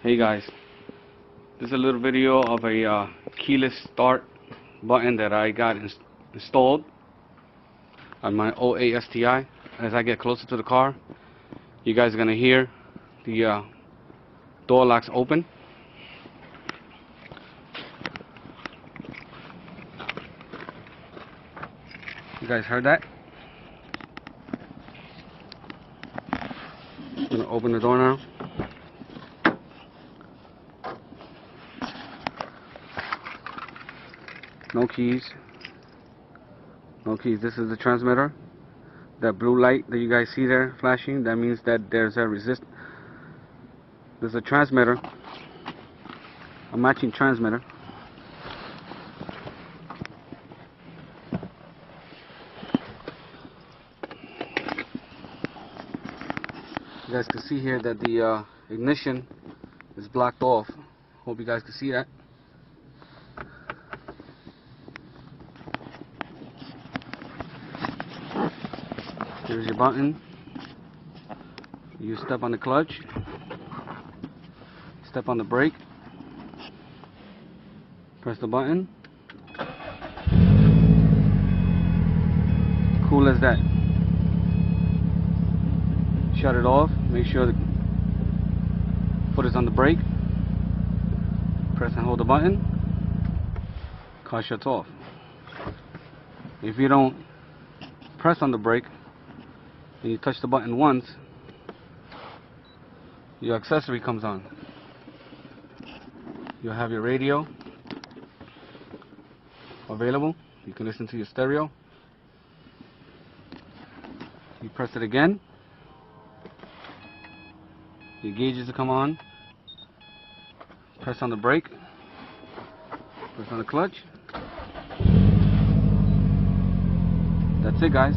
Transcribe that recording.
Hey guys, this is a little video of a keyless start button that I got installed on my 08 STI. As I get closer to the car, you guys are going to hear the door locks open. You guys heard that? I'm going to open the door now. No keys. No keys. This is the transmitter. That blue light that you guys see there flashing, that means that there's a there's a transmitter, a matching transmitter. You guys can see here that the ignition is blocked off. Hope you guys can see that. Here's your button. You step on the clutch, step on the brake, press the button. Cool as that. Shut it off. Make sure the foot is on the brake. Press and hold the button. Car shuts off. If you don't press on the brake and you touch the button once, your accessory comes on. You'll have your radio available. You can listen to your stereo. You press it again, your gauges will come on. Press on the brake, press on the clutch. That's it, guys.